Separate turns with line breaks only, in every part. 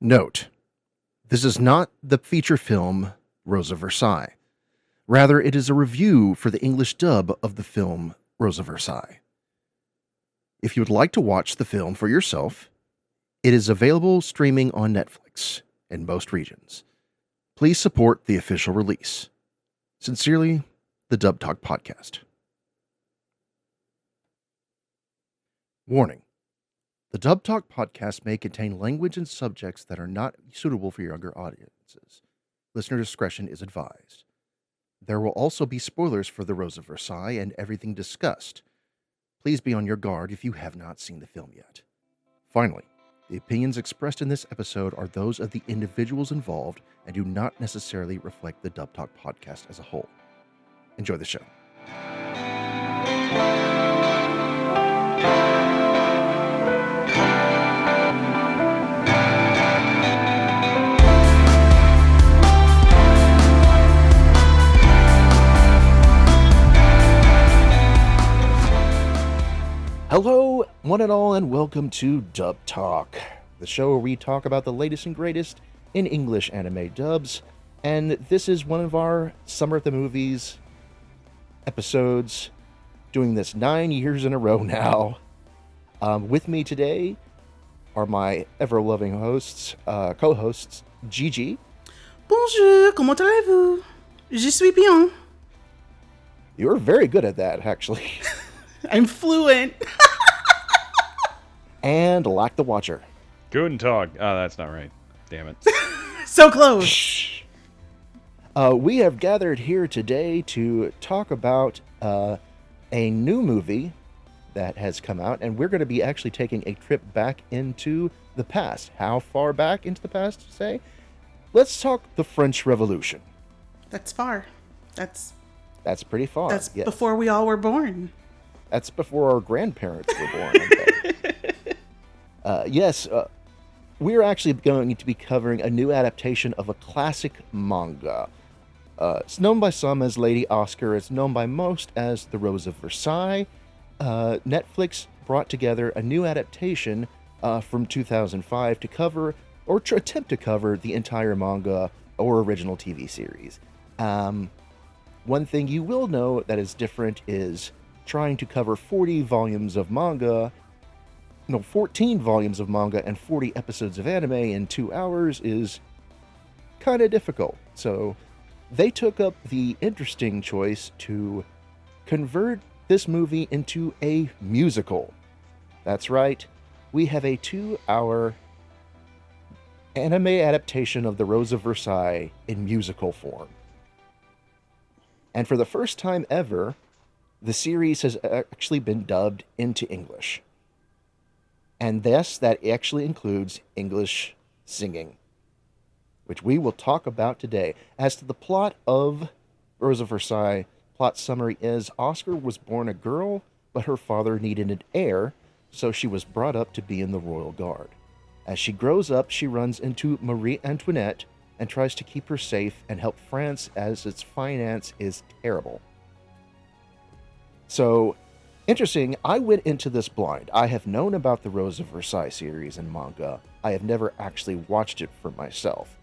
Note, this is not the feature film Rose of Versailles. Rather, it is a review for the English dub of the film Rose of Versailles. If you would like to watch the film for yourself, it is available streaming on Netflix in most regions. Please support the official release. Sincerely, the Dub Talk Podcast. Warning. The Dub Talk Podcast may contain language and subjects that are not suitable for younger audiences. Listener discretion is advised. There will also be spoilers for The Rose of Versailles and everything discussed. Please be on your guard if you have not seen the film yet. Finally, the opinions expressed in this episode are those of the individuals involved and do not necessarily reflect the Dub Talk Podcast as a whole. Enjoy the show. Hello, one and all, and welcome to Dub Talk, the show where we talk about the latest and greatest in English anime dubs. And this is one of our Summer at the Movies episodes, doing this 9 years in a row now. With me today are my ever-loving hosts, co-hosts, Gigi.
Bonjour, comment allez-vous? Je suis bien.
You're very good at that, actually.
I'm fluent.
And Lack the Watcher.
Guten Tag. Oh, that's not right. Damn it.
So close.
We have gathered here today to talk about a new movie that has come out, and we're going to be actually taking a trip back into the past. How far back into the past, say? Let's talk the French Revolution.
That's far. That's
pretty far.
That's
yes.
before we all were born.
That's before our grandparents were born. Yes, we're actually going to be covering a new adaptation of a classic manga. It's known by some as Lady Oscar. It's known by most as The Rose of Versailles. Netflix brought together a new adaptation from 2005 to cover, or to attempt to cover, the entire manga or original TV series. One thing you will know that is different is trying to cover 14 volumes of manga and 40 episodes of anime in 2 hours is kind of difficult. So they took up the interesting choice to convert this movie into a musical. That's right. We have a 2-hour anime adaptation of The Rose of Versailles in musical form. And for the first time ever, the series has actually been dubbed into English. And thus, that actually includes English singing, which we will talk about today. As to the plot of Rose of Versailles, plot summary is Oscar was born a girl, but her father needed an heir, so she was brought up to be in the royal guard. As she grows up, she runs into Marie Antoinette and tries to keep her safe and help France as its finance is terrible. So, interesting, I went into this blind. I have known about the Rose of Versailles series and manga. I have never actually watched it for myself.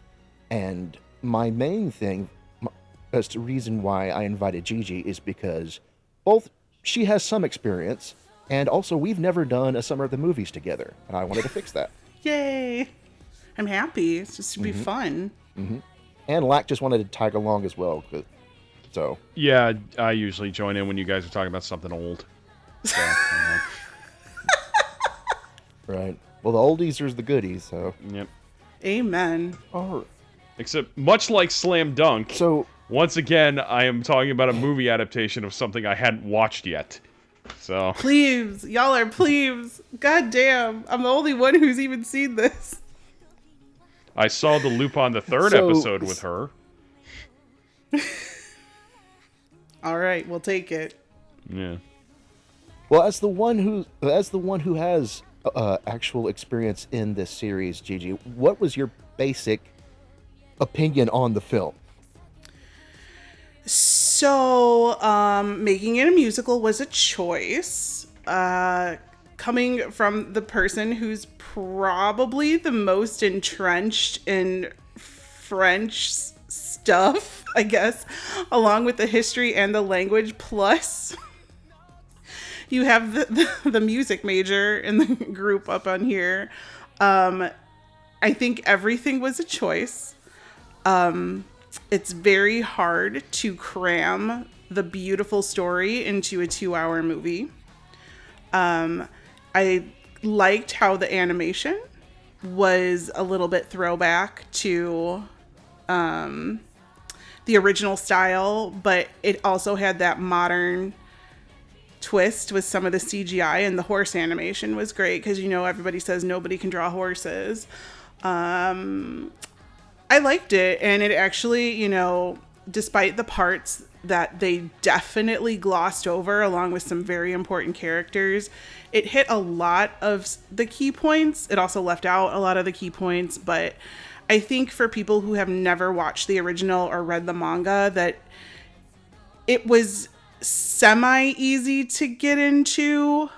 And my main thing, as to reason why I invited Gigi, is because both she has some experience, and also we've never done a Summer at the Movies together, and I wanted to fix that.
Yay. I'm happy. It's just to be fun.
Mm-hmm. And Lack just wanted to tag along as well. So
Yeah, I usually join in when you guys are talking about something old. So,
Right. Well, the oldies are the goodies, so.
Yep.
Amen.
Oh.
Except, much like Slam Dunk,
So,
once again, I am talking about a movie adaptation of something I hadn't watched yet. So.
Plebes. Y'all are plebes. God damn. I'm the only one who's even seen this.
I saw the Lupin the Third episode with her.
All right, we'll take it.
Yeah.
well, as the one who has actual experience in this series, Gigi, what was your basic opinion on the film?
So, making it a musical was a choice. coming from the person who's probably the most entrenched in French stuff, I guess, along with the history and the language, plus you have the music major in the group up on here. I think everything was a choice. It's very hard to cram the beautiful story into a 2-hour movie. I liked how the animation was a little bit throwback to the original style, but it also had that modern twist with some of the CGI, and the horse animation was great because, you know, everybody says nobody can draw horses. I liked it, and it actually, you know, despite the parts that they definitely glossed over along with some very important characters, it hit a lot of the key points. It also left out a lot of the key points, but I think for people who have never watched the original or read the manga, that it was semi-easy to get into.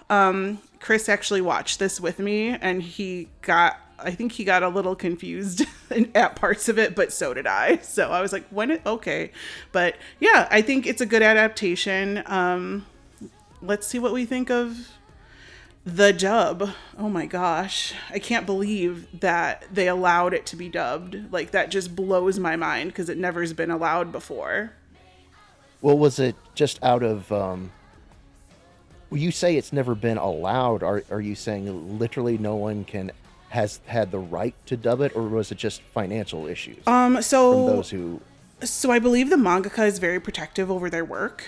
Chris actually watched this with me, and I think he got a little confused at parts of it, but so did I. So I was like, okay. But yeah, I think it's a good adaptation. Let's see what we think of the dub. Oh my gosh. I can't believe that they allowed it to be dubbed. Like, that just blows my mind because it never has been allowed before.
Well, was it just out of... Well, you say it's never been allowed. Are you saying literally no one has had the right to dub it, or was it just financial issues from those who...
So I believe the mangaka is very protective over their work.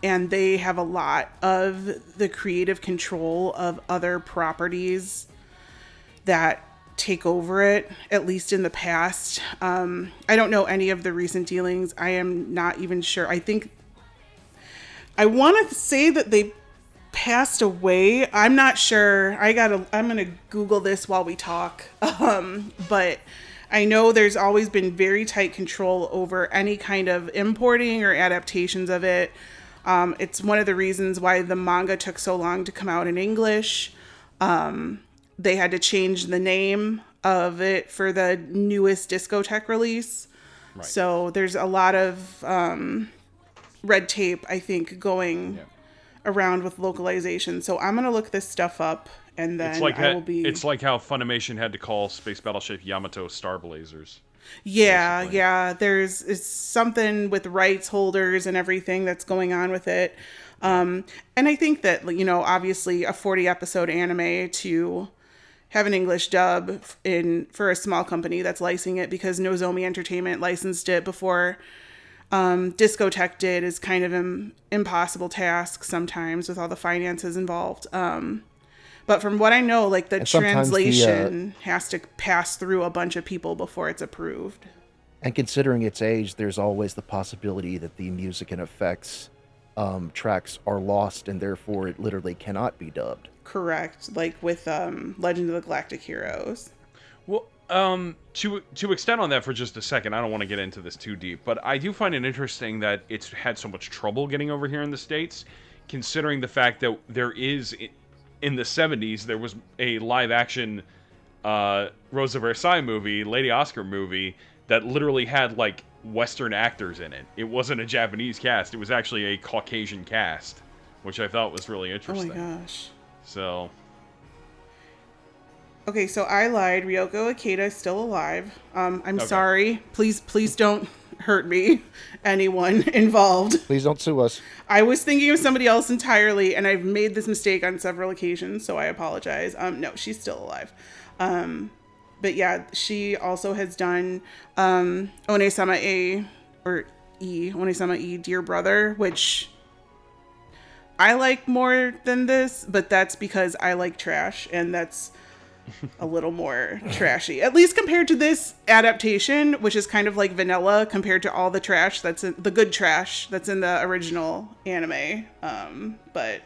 And they have a lot of the creative control of other properties that take over it, at least in the past. I don't know any of the recent dealings. I am not even sure. I want to say that they passed away. I'm not sure. I'm going to Google this while we talk. But I know there's always been very tight control over any kind of importing or adaptations of it. It's one of the reasons why the manga took so long to come out in English. They had to change the name of it for the newest Discotheque release. Right. So there's a lot of red tape, I think, going around with localization. So I'm going to look this stuff up, and then
It's like how Funimation had to call Space Battleship Yamato Star Blazers.
Yeah,
basically.
yeah. It's something with rights holders and everything that's going on with it. And I think that, you know, obviously a 40-episode anime to have an English dub for a small company that's licensing it, because Nozomi Entertainment licensed it before Discotheque did, is kind of an impossible task sometimes with all the finances involved. But from what I know, like, the translation has to pass through a bunch of people before it's approved.
And considering its age, there's always the possibility that the music and effects tracks are lost, and therefore it literally cannot be dubbed.
Correct. Like with Legend of the Galactic Heroes.
Well, to extend on that for just a second, I don't want to get into this too deep, but I do find it interesting that it's had so much trouble getting over here in the States, considering the fact that there is... In the 70s, there was a live-action Rose of Versailles movie, Lady Oscar movie, that literally had, like, Western actors in it. It wasn't a Japanese cast. It was actually a Caucasian cast, which I thought was really interesting.
Oh my gosh.
So...
Okay, so I lied. Ryoko Ikeda is still alive. I'm sorry. Please don't hurt me. Anyone involved.
Please don't sue us.
I was thinking of somebody else entirely, and I've made this mistake on several occasions, so I apologize. No, she's still alive. But yeah, she also has done One-sama E, Dear Brother, which I like more than this, but that's because I like trash, and that's a little more trashy, at least compared to this adaptation, which is kind of like vanilla compared to all the trash that's in the good trash that's in the original anime. But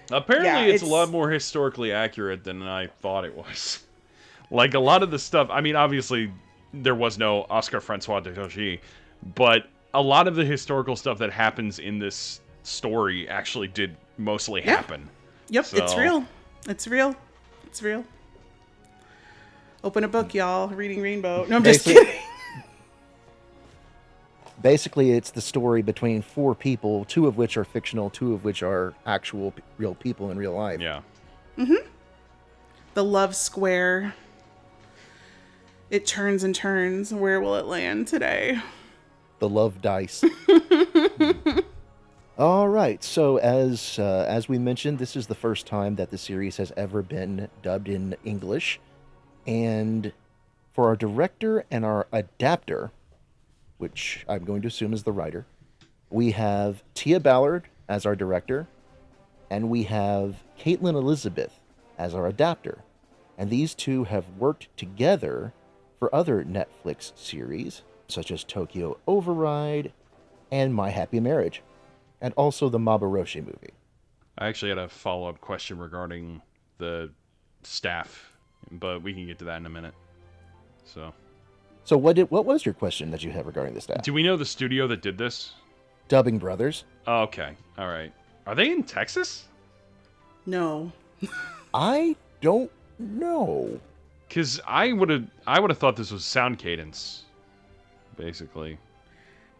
apparently it's a lot more historically accurate than I thought it was. Like, a lot of the stuff, I mean, obviously there was no Oscar Francois de Toshi, but a lot of the historical stuff that happens in this story actually did mostly happen.
Yep,
So,
it's real. It's real. It's real. Open a book, y'all. Reading Rainbow. No, I'm just kidding.
Basically, it's the story between 4 people, 2 of which are fictional, 2 of which are actual real people in real life.
Yeah.
The love square. It turns and turns. Where will it land today?
The love dice. All right. So as we mentioned, this is the first time that the series has ever been dubbed in English, and for our director and our adapter, which I'm going to assume is the writer, we have Tia Ballard as our director, and we have Caitlin Elizabeth as our adapter. And these two have worked together for other Netflix series, such as Tokyo Override and My Happy Marriage, and also the Maboroshi movie.
I actually had a follow-up question regarding the staff, but we can get to that in a minute. So
what was your question that you have regarding the staff?
do we know the studio that did this?
Dubbing Brothers.
Oh, okay. All right. Are they in Texas?
No.
I don't know.
Because I would have thought this was Sound Cadence, basically.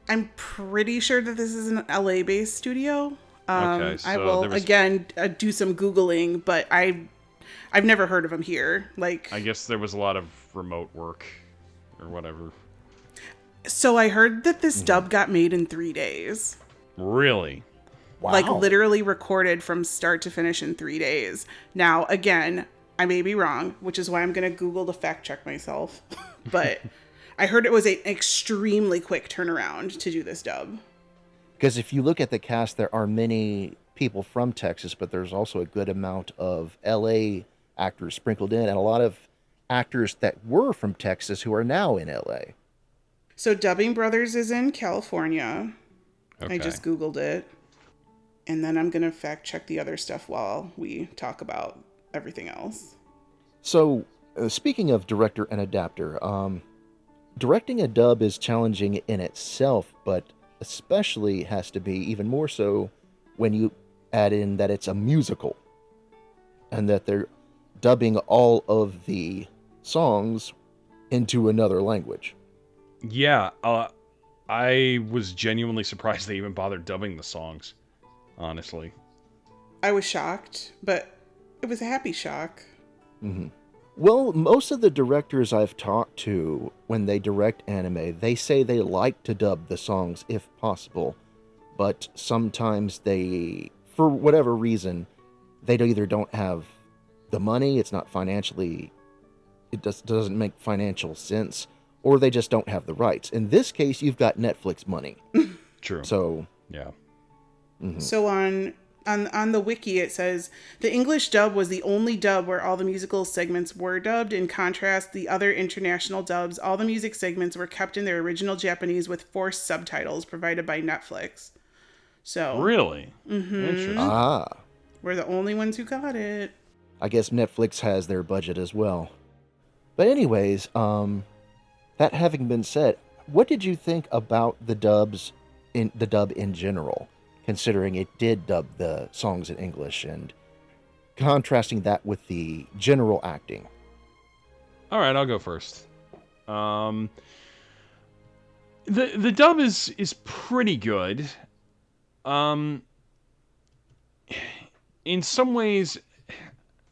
I'm pretty sure that this is an LA-based studio.
Okay, so
I will, again, do some Googling, but I've never heard of them here. Like,
I guess there was a lot of remote work or whatever.
So I heard that this dub got made in 3 days.
Really?
Wow.
Like, literally recorded from start to finish in 3 days. Now, again, I may be wrong, which is why I'm going to Google to fact check myself. But I heard it was an extremely quick turnaround to do this dub.
Because if you look at the cast, there are many people from Texas, but there's also a good amount of LA actors sprinkled in, and a lot of actors that were from Texas who are now in LA.
So Dubbing Brothers is in California.
Okay.
I just Googled it. And then I'm going to fact check the other stuff while we talk about everything else.
So, speaking of director and adapter, directing a dub is challenging in itself, but especially has to be even more so when you add in that it's a musical and that they're dubbing all of the songs into another language.
Yeah, I was genuinely surprised they even bothered dubbing the songs, honestly.
I was shocked, but it was a happy shock.
Mm-hmm. Well, most of the directors I've talked to, when they direct anime, they say they like to dub the songs if possible, but sometimes they, for whatever reason, they either don't have the money, it's not financially, it doesn't make financial sense, or they just don't have the rights. In this case, you've got Netflix money.
True.
So,
yeah.
Mm-hmm.
So on the wiki, it says, the English dub was the only dub where all the musical segments were dubbed. In contrast, the other international dubs, all the music segments were kept in their original Japanese with forced subtitles provided by Netflix. So
Really?
Mm-hmm.
Interesting.
We're the only ones who got it.
I guess Netflix has their budget as well. But anyways, that having been said, what did you think about the dub in general, considering it did dub the songs in English and contrasting that with the general acting?
All right, I'll go first. The dub is pretty good. In some ways,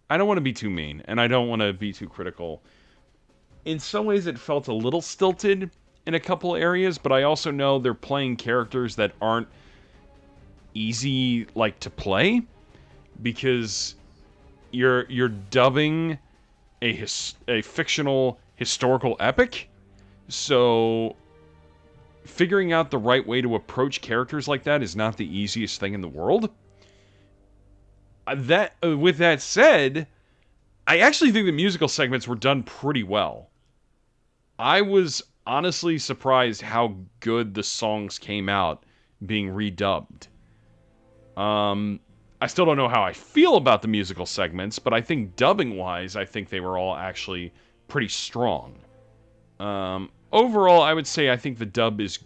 I don't want to be too mean, and I don't want to be too critical. In some ways, it felt a little stilted in a couple areas, but I also know they're playing characters that aren't easy, like, to play, because you're dubbing a fictional historical epic, so figuring out the right way to approach characters like that is not the easiest thing in the world. With that said, I actually think the musical segments were done pretty well. I was honestly surprised how good the songs came out being redubbed. I still don't know how I feel about the musical segments, but I think dubbing-wise, I think they were all actually pretty strong. Overall, I would say I think the dub is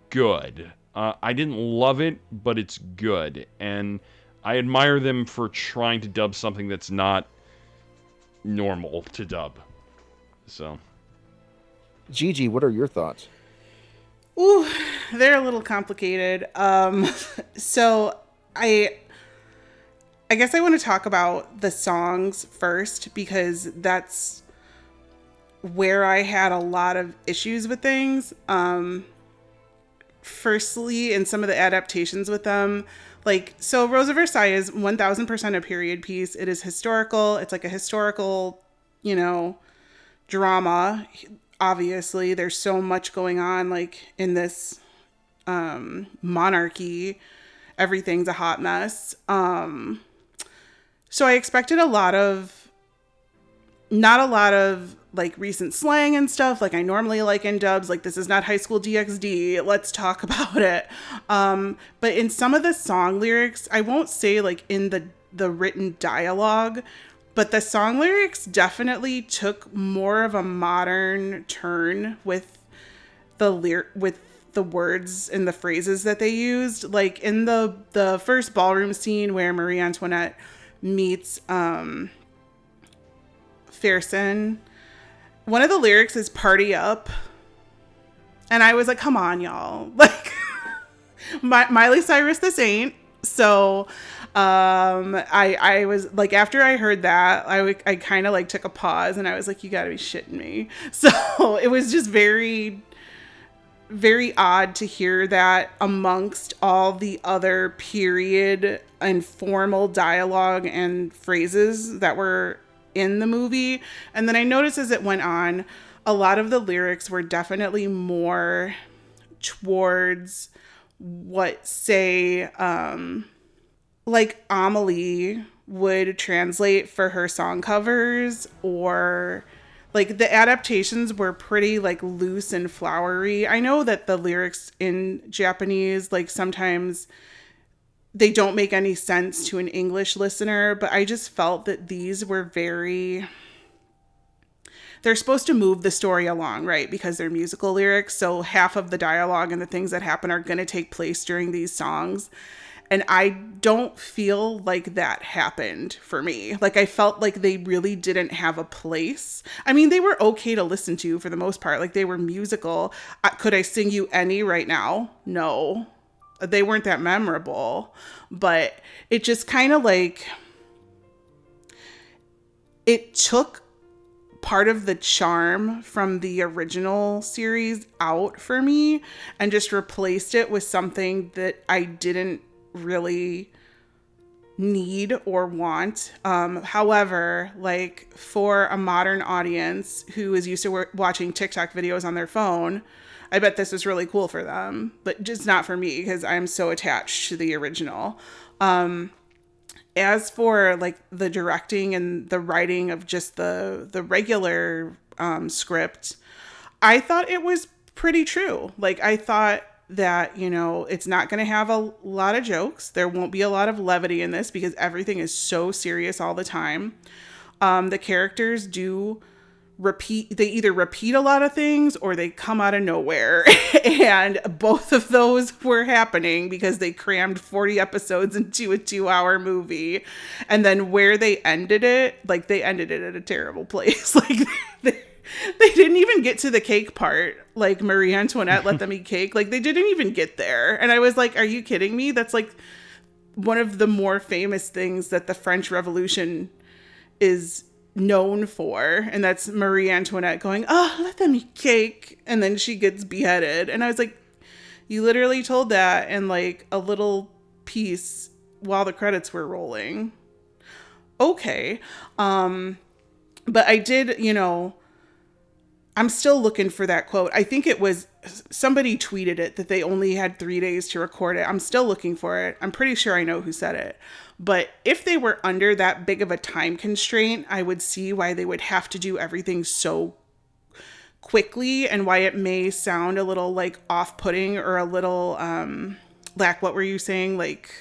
good. I didn't love it, but it's good. And I admire them for trying to dub something that's not normal to dub. So,
Gigi, what are your thoughts?
Ooh, they're a little complicated. So I guess I want to talk about the songs first, because that's where I had a lot of issues with things. Firstly, in some of the adaptations with them, like, so Rose of Versailles is 1000% a period piece. It is historical. It's like a historical, drama. Obviously, there's so much going on, like, in this monarchy. Everything's a hot mess. So I expected not a lot of like recent slang and stuff like I normally like in dubs. Like, this is not High School DxD. Let's talk about it. But in some of the song lyrics, I won't say like in the written dialogue, but the song lyrics definitely took more of a modern turn with with the words and the phrases that they used. Like in the first ballroom scene where Marie Antoinette meets Fersen, one of the lyrics is "party up," and I was like, "Come on, y'all!" Like, Miley Cyrus, this ain't. So, I was like, after I heard that, I kind of like took a pause, and I was like, "You gotta be shitting me!" So it was just very, very odd to hear that amongst all the other period and formal dialogue and phrases that were in the movie. And then I noticed as it went on, a lot of the lyrics were definitely more towards what, say, like Amelie would translate for her song covers, or like the adaptations were pretty like loose and flowery. I know that the lyrics in Japanese, like sometimes they don't make any sense to an English listener, but I just felt that these were they're supposed to move the story along, right? Because they're musical lyrics. So half of the dialogue and the things that happen are going to take place during these songs. And I don't feel like that happened for me. Like, I felt like they really didn't have a place. I mean, they were okay to listen to for the most part. Like, they were musical. Could I sing you any right now? No. They weren't that memorable. But it just kind of like, it took part of the charm from the original series out for me and just replaced it with something that I didn't really need or want. However, like, for a modern audience who is used to watching TikTok videos on their phone, I bet this is really cool for them, but just not for me because I'm so attached to the original. As for like the directing and the writing of just the regular script, I thought it was pretty true. Like, I thought that, it's not going to have a lot of jokes. There won't be a lot of levity in this because everything is so serious all the time. The characters do they either repeat a lot of things or they come out of nowhere. And both of those were happening because they crammed 40 episodes into a 2-hour movie. And then where they ended it, like, they ended it at a terrible place. Like, they didn't even get to the cake part. Like, Marie Antoinette let them eat cake. Like, they didn't even get there. And I was like, are you kidding me? That's like one of the more famous things that the French Revolution is known for. And that's Marie Antoinette going, "Oh, let them eat cake." And then she gets beheaded. And I was like, you literally told that in like a little piece while the credits were rolling. Okay. But I did, I'm still looking for that quote. I think it was somebody tweeted it that they only had 3 days to record it. I'm still looking for it. I'm pretty sure I know who said it. But if they were under that big of a time constraint, I would see why they would have to do everything so quickly and why it may sound a little like off-putting or a little what were you saying? Like,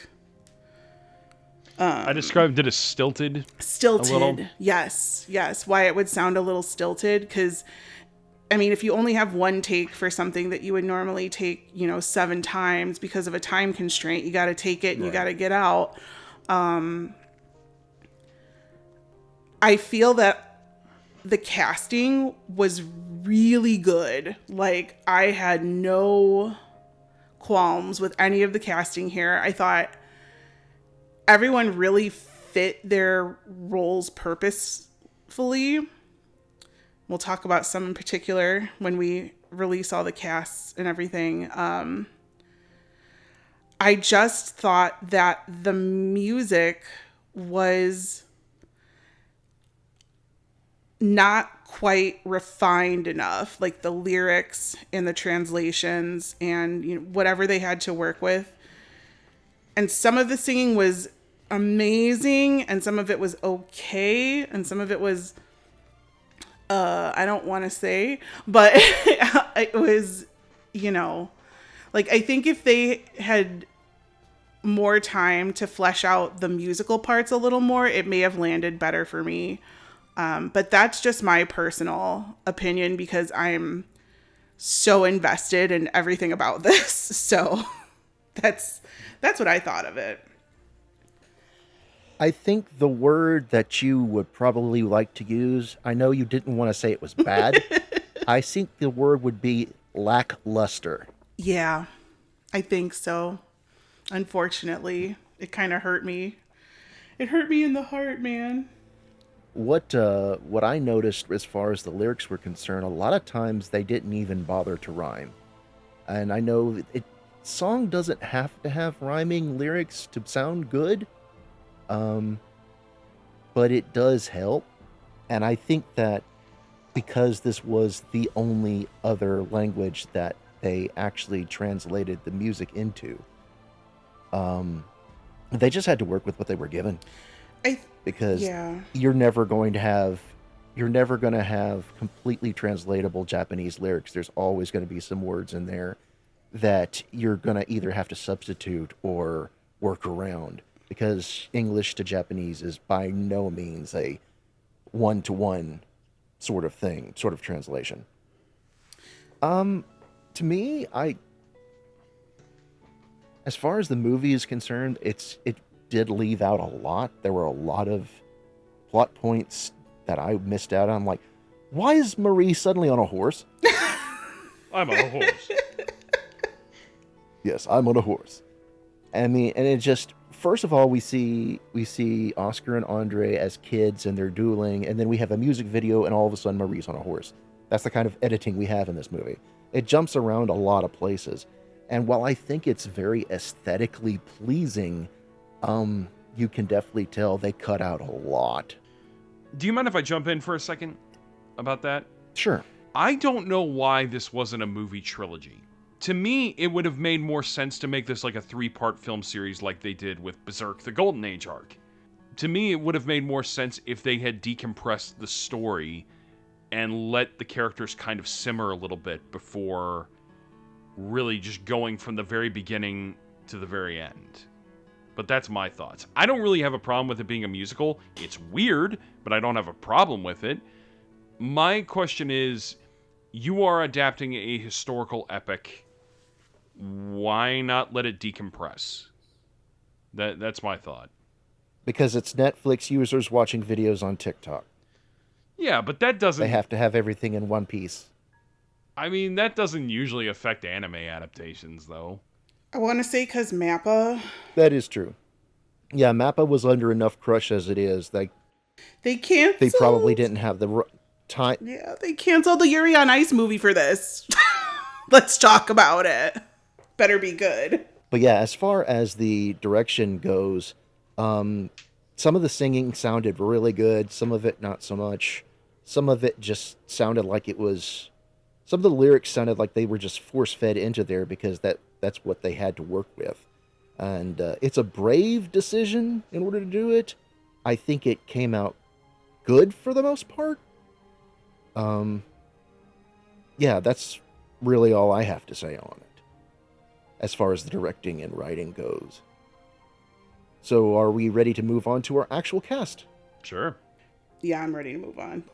I described it as stilted.
Stilted. Yes. Why it would sound a little stilted, because I mean, if you only have one take for something that you would normally take, 7 times because of a time constraint, you got to take it and you got to get out. I feel that the casting was really good. Like, I had no qualms with any of the casting here. I thought everyone really fit their roles purposefully. We'll talk about some in particular when we release all the casts and everything. I just thought that the music was not quite refined enough, like the lyrics and the translations and, you know, whatever they had to work with. And some of the singing was amazing, and some of it was okay, and some of it was I don't want to say, but it was, you know, like, I think if they had more time to flesh out the musical parts a little more, it may have landed better for me. But that's just my personal opinion because I'm so invested in everything about this. So that's what I thought of it.
I think the word that you would probably like to use, I know you didn't want to say it was bad. I think the word would be lackluster.
Yeah, I think so. Unfortunately, it kind of hurt me. It hurt me in the heart, man.
What I noticed as far as the lyrics were concerned, a lot of times they didn't even bother to rhyme. And I know song doesn't have to have rhyming lyrics to sound good. But it does help. And I think that because this was the only other language that they actually translated the music into, they just had to work with what they were given. Because you're never going to have completely translatable Japanese lyrics. There's always going to be some words in there that you're going to either have to substitute or work around, because English to Japanese is by no means a one-to-one sort of thing, sort of translation. To me, as far as the movie is concerned, it did leave out a lot. There were a lot of plot points that I missed out on. Like, why is Marie suddenly on a horse?
I'm on a horse.
Yes, I'm on a horse. I mean, and it just, first of all, we see Oscar and Andre as kids and they're dueling, and then we have a music video, and all of a sudden Marie's on a horse. That's the kind of editing we have in this movie. It jumps around a lot of places. And while I think it's very aesthetically pleasing, you can definitely tell they cut out a lot.
Do you mind if I jump in for a second about that?
Sure.
I don't know why this wasn't a movie trilogy. To me, it would have made more sense to make this like a 3-part film series like they did with Berserk, the Golden Age arc. To me, it would have made more sense if they had decompressed the story and let the characters kind of simmer a little bit before really just going from the very beginning to the very end. But that's my thoughts. I don't really have a problem with it being a musical. It's weird, but I don't have a problem with it. My question is, you are adapting a historical epic. Why not let it decompress? That's my thought.
Because it's Netflix users watching videos on TikTok.
Yeah, but that doesn't...
They have to have everything in one piece.
I mean, that doesn't usually affect anime adaptations, though.
I want to say because Mappa...
That is true. Yeah, Mappa was under enough crush as it is. They
canceled...
They probably didn't have the time...
Yeah, they canceled the Yuri on Ice movie for this. Let's talk about it. Better be good.
But yeah, as far as the direction goes, some of the singing sounded really good. Some of it not so much. Some of it just sounded like it was... Some of the lyrics sounded like they were just force-fed into there because that's what they had to work with. And it's a brave decision in order to do it. I think it came out good for the most part. Yeah, that's really all I have to say on it, as far as the directing and writing goes. So are we ready to move on to our actual cast?
Sure.
Yeah, I'm ready to move on.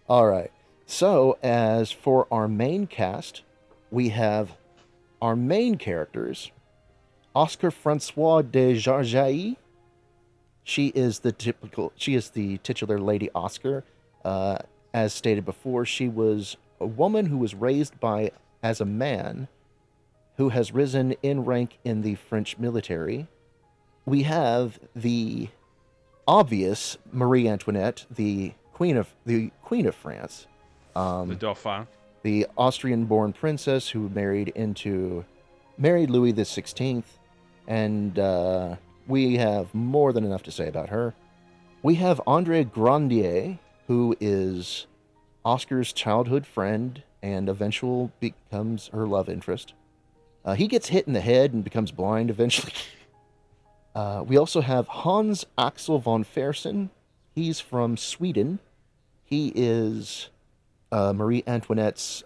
All right. So as for our main cast, we have our main characters, Oscar Francois de Jarjailles. She is the titular Lady Oscar. As stated before, she was a woman who was raised as a man who has risen in rank in the French military. We have the obvious Marie Antoinette, the Queen of France.
The Dauphin.
The Austrian-born princess who married Louis XVI, and we have more than enough to say about her. We have André Grandier, who is Oscar's childhood friend and eventually becomes her love interest. He gets hit in the head and becomes blind eventually. We also have Hans Axel von Fersen. He's from Sweden. He is Marie Antoinette's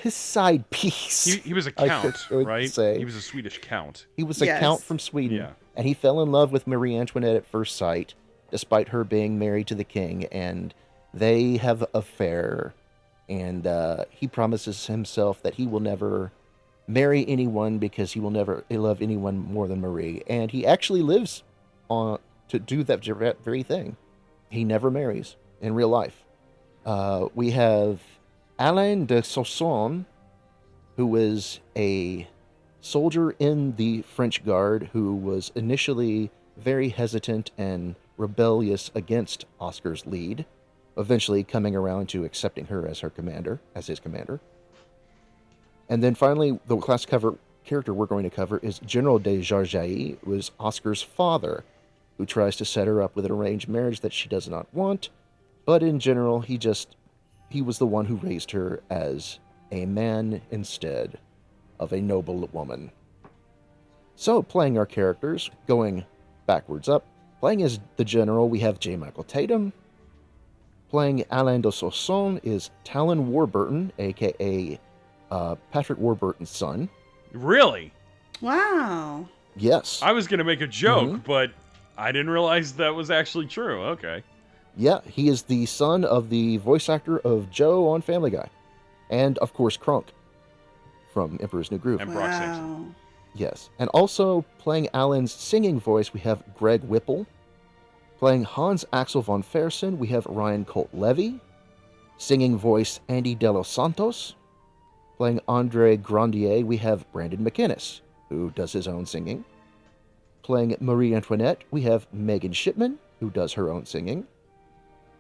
his side piece.
He was a count, right?
Say.
He was a Swedish count.
He was a count from Sweden.
Yeah.
And he fell in love with Marie Antoinette at first sight, despite her being married to the king. And they have an affair. And he promises himself that he will never marry anyone because he will never love anyone more than Marie. And he actually lives to do that very thing. He never marries in real life. We have Alain de Soissons, who is a soldier in the French Guard who was initially very hesitant and rebellious against Oscar's lead, eventually coming around to accepting her as his commander. And then finally, the class character we're going to cover is General de Jarjailles, who is Oscar's father, who tries to set her up with an arranged marriage that she does not want, but in general, he was the one who raised her as a man instead of a noble woman. So, playing our characters, going backwards up, playing as the general, we have J. Michael Tatum. Playing Alain de Soissons is Talon Warburton, a.k.a. Patrick Warburton's son.
Really?
Wow.
Yes.
I was going to make a joke, but I didn't realize that was actually true. Okay.
Yeah, he is the son of the voice actor of Joe on Family Guy. And, of course, Kronk from Emperor's New Groove.
And Brock Simpson.
Yes. And also playing Alan's singing voice, we have Greg Whipple. Playing Hans Axel von Fersen, we have Ryan Colt Levy. Singing voice, Andy De Los Santos. Playing Andre Grandier, we have Brandon McInnes, who does his own singing. Playing Marie Antoinette, we have Megan Shipman, who does her own singing.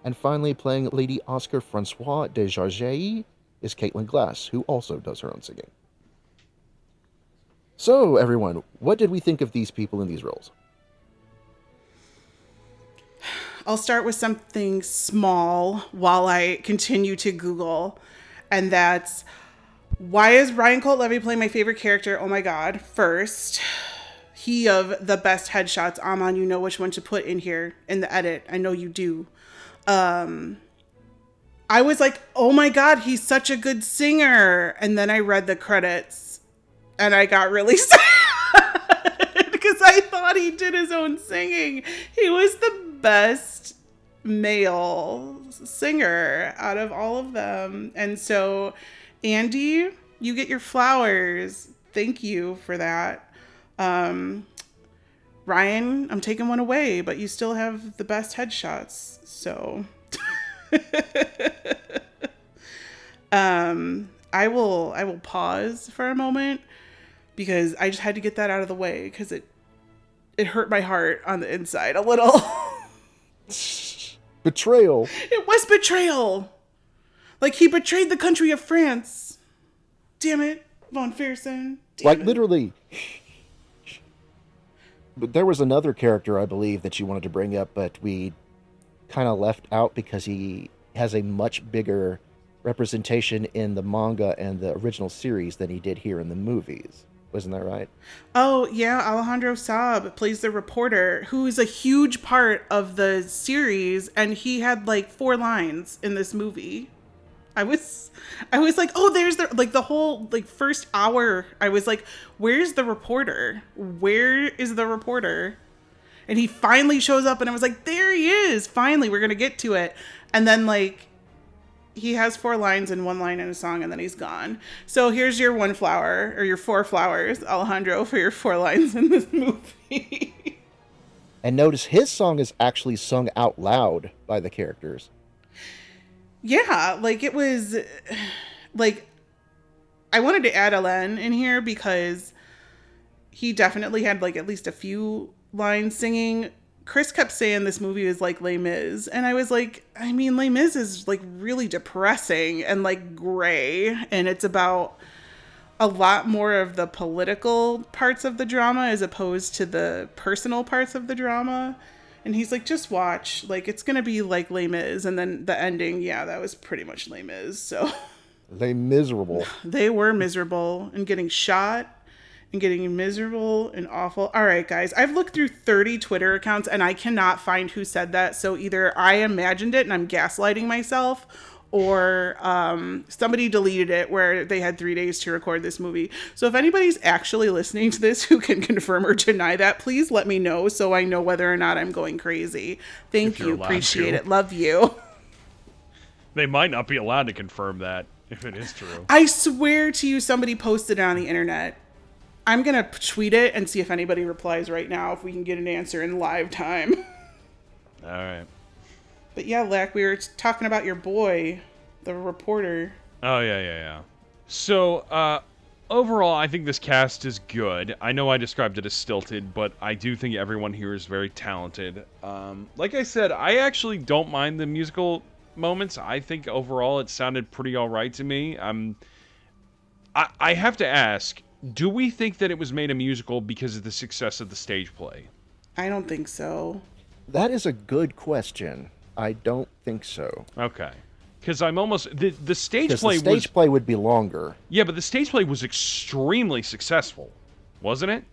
And finally, playing Lady Oscar Francois de Jarjailles is Caitlin Glass, who also does her own singing. So, everyone, what did we think of these people in these roles?
I'll start with something small while I continue to Google, and that's, why is Ryan Colt Levy playing my favorite character? Oh my god. First, he of the best headshots. Amon, you know which one to put in here in the edit. I know you do. I was like, oh my god, he's such a good singer. And then I read the credits and I got really sad because I thought he did his own singing. He was the best male singer out of all of them. And so, Andy, you get your flowers. Thank you for that. Ryan, I'm taking one away, but you still have the best headshots. So I will pause for a moment because I just had to get that out of the way because it hurt my heart on the inside a little.
Betrayal.
It was betrayal. Like, he betrayed the country of France. Damn it, Von Fersen.
Like, literally. But there was another character, I believe, that you wanted to bring up, but we kind of left out because he has a much bigger representation in the manga and the original series than he did here in the movies. Wasn't that right? Oh,
yeah. Alejandro Saab plays the reporter, who is a huge part of the series, and he had like 4 lines in this movie. I was like, oh, there's the whole first hour. I was like, where's the reporter? Where is the reporter? And he finally shows up, and I was like, there he is. Finally, we're gonna get to it. And then he has 4 lines and 1 line in a song, and then he's gone. So here's your 1 flower, or your 4 flowers, Alejandro, for your 4 lines in this movie.
And notice his song is actually sung out loud by the characters.
Yeah, like it was, like, I wanted to add Alain in here because he definitely had like at least a few lines singing. Chris kept saying this movie is like Les Mis, and I was like, I mean, Les Mis is like really depressing and like gray, and it's about a lot more of the political parts of the drama as opposed to the personal parts of the drama. And he's like, just watch, like it's gonna be like Les Mis. And then the ending, yeah, that was pretty much Les Mis. So
They miserable.
they were miserable and getting shot and getting miserable and awful. All right, guys, I've looked through 30 Twitter accounts and I cannot find who said that. So either I imagined it and I'm gaslighting myself, or somebody deleted it where they had 3 days to record this movie. So if anybody's actually listening to this who can confirm or deny that, please let me know so I know whether or not I'm going crazy. Thank you. Appreciate it. Love you.
They might not be allowed to confirm that if it is true.
I swear to you, somebody posted it on the internet. I'm going to tweet it and see if anybody replies right now, if we can get an answer in live time.
All right.
But yeah, Lack, we were talking about your boy, the reporter.
Oh, yeah. So, overall, I think this cast is good. I know I described it as stilted, but I do think everyone here is very talented. Like I said, I actually don't mind the musical moments. I think overall it sounded pretty all right to me. I have to ask, do we think that it was made a musical because of the success of the stage play?
I don't think so.
That is a good question. I don't think so.
Okay. Because I'm almost... The stage
Because
play
the stage play would be longer.
Yeah, but the stage play was extremely successful, wasn't it?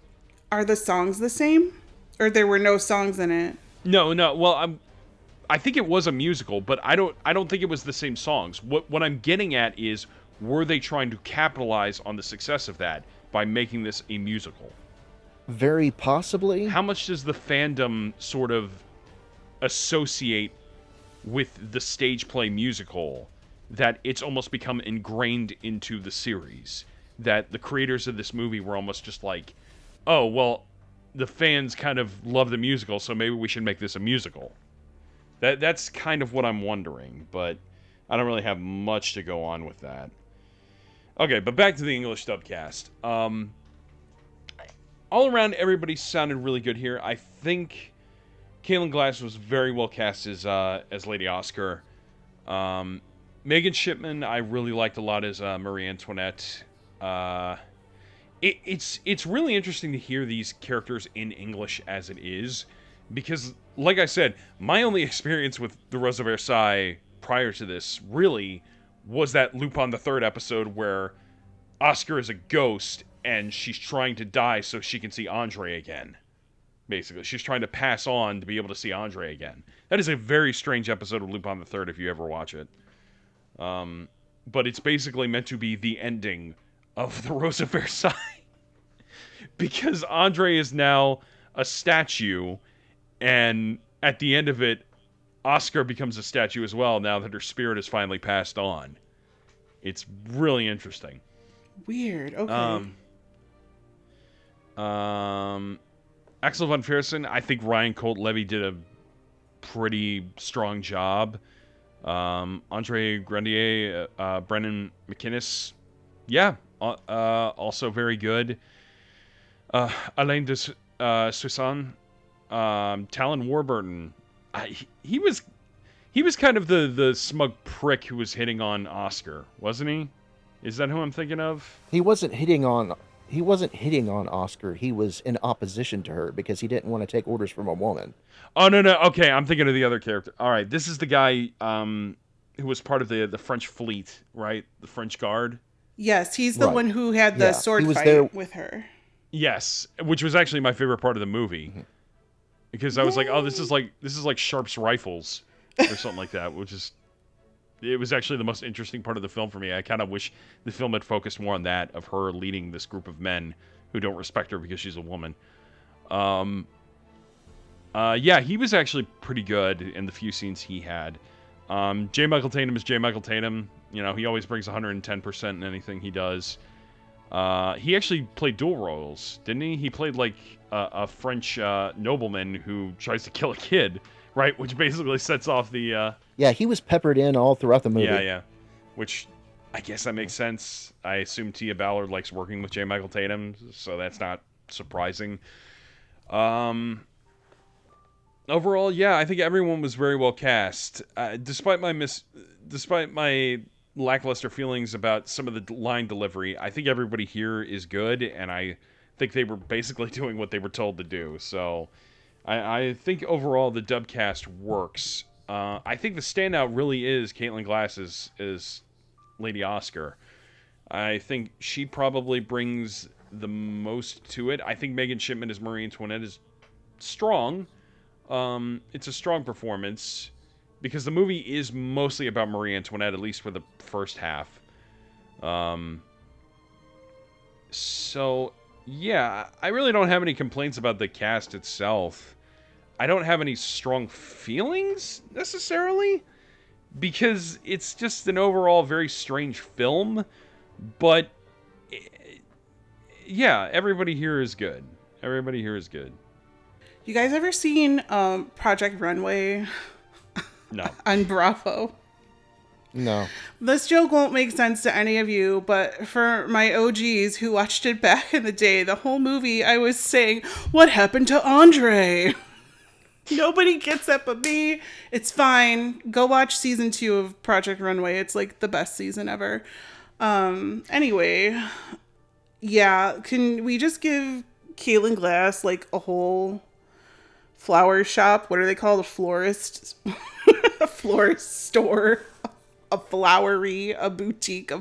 Are the songs the same? Or there were no songs in it?
No. Well, I think it was a musical, but I don't think it was the same songs. What I'm getting at is, were they trying to capitalize on the success of that by making this a musical?
Very possibly.
How much does the fandom sort of associate with the stage play musical that it's almost become ingrained into the series? That the creators of this movie were almost just like, oh, well, the fans kind of love the musical, so maybe we should make this a musical. That's kind of what I'm wondering, but I don't really have much to go on with that. Okay, but back to the English dub cast. All around, everybody sounded really good here. I think Caitlin Glass was very well cast as Lady Oscar. Megan Shipman, I really liked a lot as Marie Antoinette. It's really interesting to hear these characters in English as it is, because, like I said, my only experience with the Rose of Versailles prior to this really was that Lupin the Third episode where Oscar is a ghost and she's trying to die so she can see Andre again. Basically, she's trying to pass on to be able to see Andre again. That is a very strange episode of Lupin the Third if you ever watch it. But it's basically meant to be the ending of the Rose of Versailles. Because Andre is now a statue, and at the end of it, Oscar becomes a statue as well now that her spirit has finally passed on. It's really interesting.
Weird. Okay.
Axel von Fersen, I think Ryan Colt Levy did a pretty strong job. Andre Grandier, Brennan McInnes, yeah, also very good. Alain de Susan, Talon Warburton, he was kind of the smug prick who was hitting on Oscar, wasn't he? Is that who I'm thinking of?
He wasn't hitting on Oscar. He was in opposition to her because he didn't want to take orders from a woman.
Oh, no. Okay, I'm thinking of the other character. All right, this is the guy who was part of the French fleet, right? The French Guard.
Yes, he's the one who had the sword fight with her.
Yes, which was actually my favorite part of the movie. Because I was like, oh, this is like Sharp's rifles or something like that, it was actually the most interesting part of the film for me. I kind of wish the film had focused more on that, of her leading this group of men who don't respect her because she's a woman. Yeah, he was actually pretty good in the few scenes he had. J. Michael Tatum is J. Michael Tatum. You know, he always brings 110% in anything he does. He actually played dual roles, didn't he? He played like a French nobleman who tries to kill a kid, right? Which basically sets off the...
Yeah, he was peppered in all throughout the movie.
Yeah. Which, I guess that makes sense. I assume Tia Ballard likes working with J. Michael Tatum, so that's not surprising. Overall, yeah, I think everyone was very well cast. Despite my lackluster feelings about some of the line delivery, I think everybody here is good, and I think they were basically doing what they were told to do. So I think overall the dub cast works. I think the standout really is Caitlin Glass as Lady Oscar. I think she probably brings the most to it. I think Megan Shipman as Marie Antoinette is strong. It's a strong performance because the movie is mostly about Marie Antoinette, at least for the first half. So, yeah, I really don't have any complaints about the cast itself. I don't have any strong feelings, necessarily, because it's just an overall very strange film. But, yeah, everybody here is good. Everybody here is good.
You guys ever seen Project Runway?
No.
On Bravo?
No.
This joke won't make sense to any of you, but for my OGs who watched it back in the day, the whole movie I was saying, what happened to Andre? Nobody gets that but me. It's fine. Go watch season 2 of Project Runway. It's like the best season ever. Anyway, yeah, can we just give Caitlin Glass like a whole flower shop? What are they called? A florist? A florist store? A flowery? A boutique?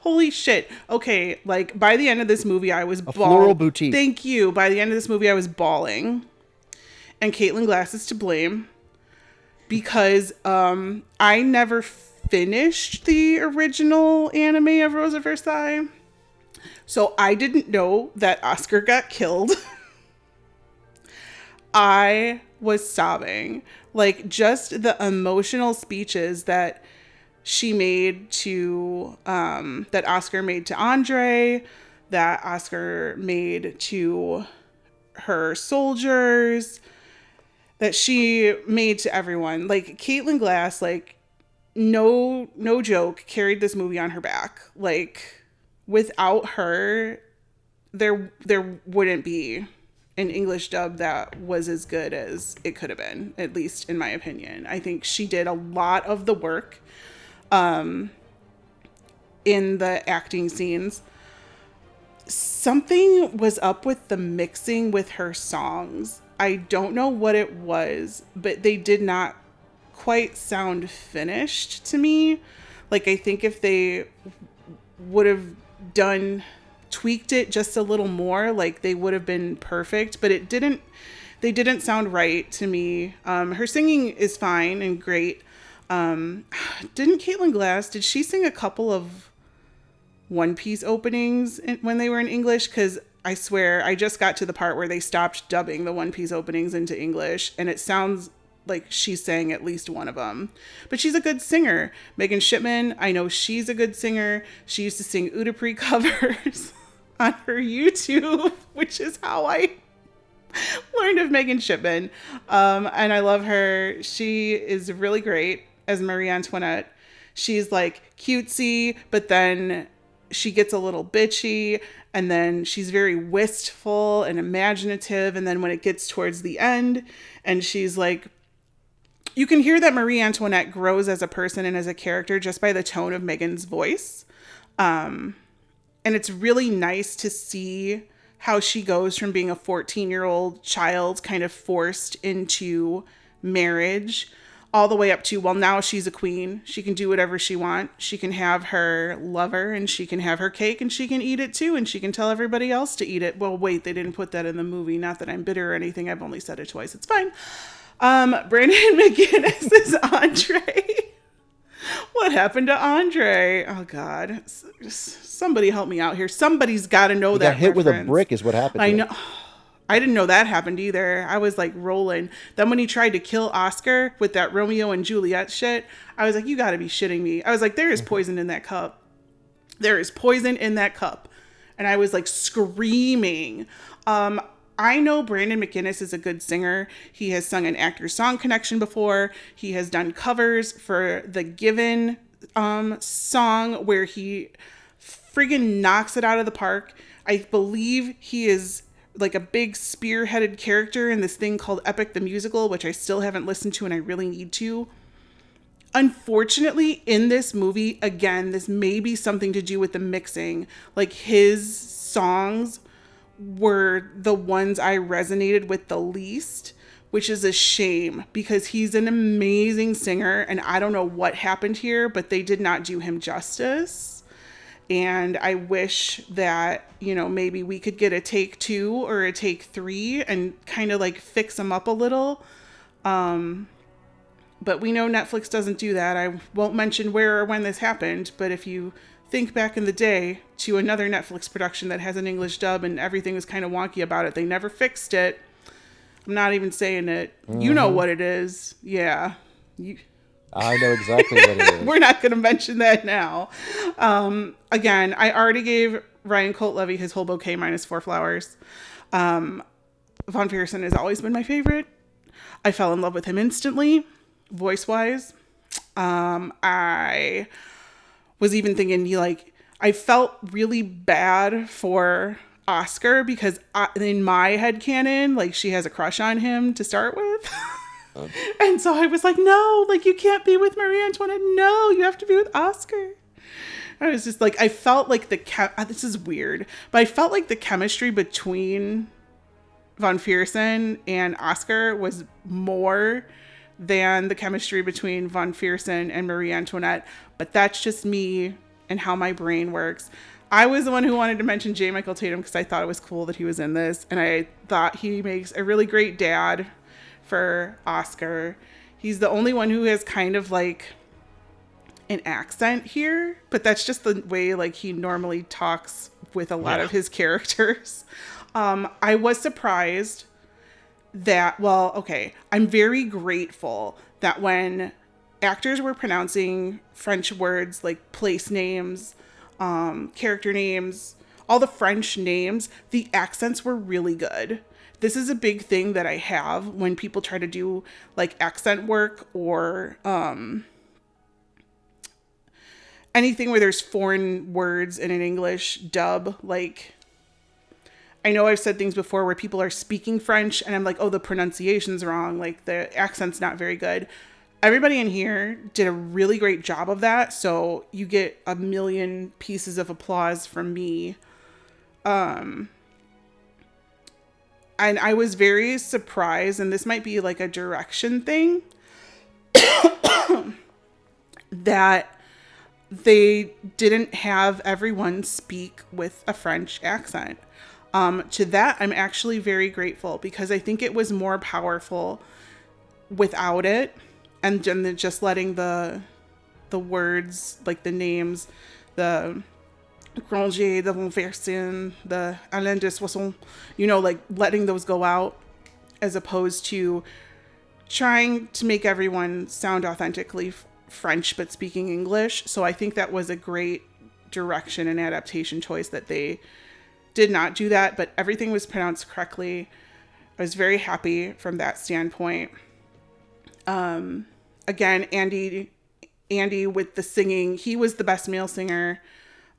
Holy shit. Okay, like by the end of this movie, I was bawling.
Floral boutique.
Thank you. By the end of this movie, I was bawling. And Caitlin Glass is to blame because I never finished the original anime of Rose of Versailles. So I didn't know that Oscar got killed. I was sobbing. Like, just the emotional speeches that she made to, that Oscar made to Andre, that Oscar made to her soldiers, that she made to everyone. Like, Caitlin Glass, like, no joke, carried this movie on her back. Like, without her, there wouldn't be an English dub that was as good as it could have been, at least in my opinion. I think she did a lot of the work in the acting scenes. Something was up with the mixing with her songs. I don't know what it was, but they did not quite sound finished to me. Like, I think if they would have tweaked it just a little more, like, they would have been perfect, but they didn't sound right to me. Her singing is fine and great. Didn't Caitlin Glass, did she sing a couple of One Piece openings when they were in English? Because I swear I just got to the part where they stopped dubbing the One Piece openings into English, and it sounds like she sang at least one of them. But she's a good singer. Megan Shipman, I know she's a good singer. She used to sing Udapri covers on her YouTube, which is how I learned of Megan Shipman. And I love her. She is really great as Marie Antoinette. She's like cutesy, but then she gets a little bitchy, and then she's very wistful and imaginative. And then when it gets towards the end, and she's like, you can hear that Marie Antoinette grows as a person and as a character just by the tone of Megan's voice. And it's really nice to see how she goes from being a 14-year-old child kind of forced into marriage all the way up to, well, now she's a queen. She can do whatever she wants. She can have her lover and she can have her cake and she can eat it too. And she can tell everybody else to eat it. Well, wait, they didn't put that in the movie. Not that I'm bitter or anything. I've only said it twice. It's fine. Brandon McGinnis is Andre. What happened to Andre? Oh, God. Somebody help me out here. Somebody's got to know that
Got hit
reference.
with a brick is what happened.
I know. I didn't know that happened either. I was like rolling. Then when he tried to kill Oscar with that Romeo and Juliet shit, I was like, you gotta be shitting me. I was like, there is poison in that cup. There is poison in that cup. And I was like screaming. I know Brandon McInnes is a good singer. He has sung an Actors Song Connection before. He has done covers for the Given song where he friggin' knocks it out of the park. I believe he is like a big spearheaded character in this thing called Epic the Musical, which I still haven't listened to and I really need to. Unfortunately, in this movie, again, this may be something to do with the mixing. Like, his songs were the ones I resonated with the least, which is a shame because he's an amazing singer and I don't know what happened here, but they did not do him justice. And I wish that, you know, maybe we could get a take 2 or a take 3 and kind of like fix him up a little. But we know Netflix doesn't do that. I won't mention where or when this happened, but if you think back in the day to another Netflix production that has an English dub and everything was kind of wonky about it, they never fixed it. I'm not even saying it. Mm-hmm. You know what it is. Yeah.
I know exactly what it is.
We're not going to mention that now. Again, I already gave Ryan Colt Levy his whole bouquet minus 4 flowers. Von Viersen has always been my favorite. I fell in love with him instantly, voice-wise. I was even thinking, I felt really bad for Oscar because in my headcanon, like, she has a crush on him to start with. And so I was like, no, like, you can't be with Marie Antoinette. No, you have to be with Oscar. I was just like, I felt like this is weird, but I felt like the chemistry between Von Viersen and Oscar was more than the chemistry between Von Viersen and Marie Antoinette. But that's just me and how my brain works. I was the one who wanted to mention J. Michael Tatum because I thought it was cool that he was in this. And I thought he makes a really great dad for Oscar. He's the only one who has kind of like an accent here, but that's just the way like he normally talks with a lot of his characters. I was surprised that, I'm very grateful that when actors were pronouncing French words like place names, character names, all the French names, the accents were really good. This is a big thing that I have when people try to do like accent work or anything where there's foreign words in an English dub. Like, I know I've said things before where people are speaking French and I'm like, oh, the pronunciation's wrong. Like, the accent's not very good. Everybody in here did a really great job of that. So you get a million pieces of applause from me. And I was very surprised, and this might be like a direction thing, that they didn't have everyone speak with a French accent. To that, I'm actually very grateful because I think it was more powerful without it, and just letting the words, like the names, the Granger, the Von Viersen, the Alain de Soissons, like letting those go out as opposed to trying to make everyone sound authentically French but speaking English. So I think that was a great direction and adaptation choice that they did not do that, but everything was pronounced correctly. I was very happy from that standpoint. Again, Andy with the singing, he was the best male singer.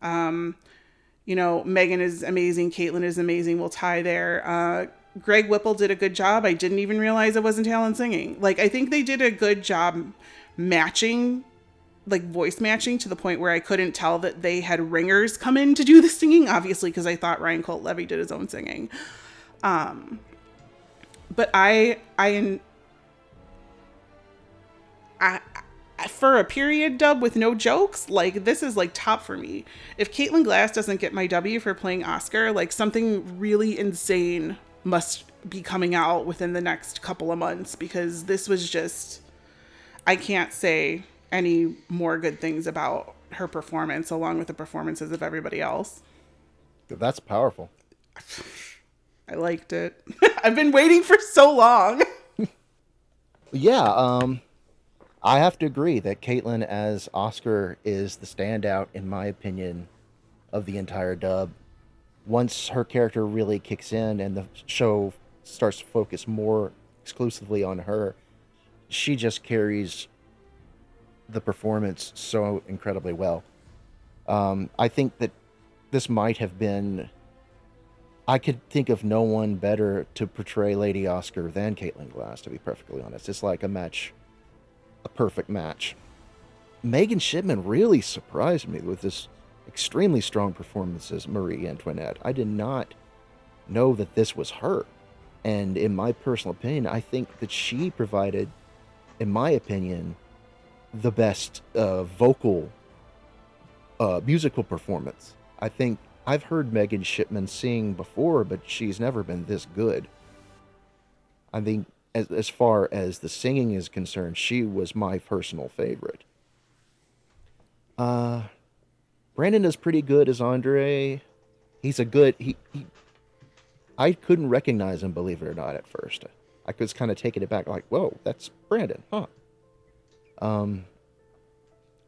Megan is amazing. Caitlin is amazing. We'll tie there. Greg Whipple did a good job. I didn't even realize it wasn't Talon singing. Like, I think they did a good job matching, like voice matching, to the point where I couldn't tell that they had ringers come in to do the singing, obviously, because I thought Ryan Colt Levy did his own singing. But I for a period dub with no jokes, like, this is like top for me. If Caitlin Glass doesn't get my W for playing Oscar, like, something really insane must be coming out within the next couple of months, because this was just, I can't say any more good things about her performance along with the performances of everybody else.
That's powerful.
I liked it. I've been waiting for so long.
Yeah, I have to agree that Caitlin as Oscar is the standout, in my opinion, of the entire dub. Once her character really kicks in and the show starts to focus more exclusively on her, she just carries the performance so incredibly well. I think that this might have been... I could think of no one better to portray Lady Oscar than Caitlin Glass, to be perfectly honest. It's like a perfect match. Megan Shipman really surprised me with this extremely strong performance as Marie Antoinette. I did not know that this was her. And in my personal opinion, I think that she provided, in my opinion, the best musical performance. I think I've heard Megan Shipman sing before, but she's never been this good. I think as far as the singing is concerned, she was my personal favorite. Brandon is pretty good as Andre. He's a good... I couldn't recognize him, believe it or not, at first. I was kind of taken aback, like, whoa, that's Brandon, huh?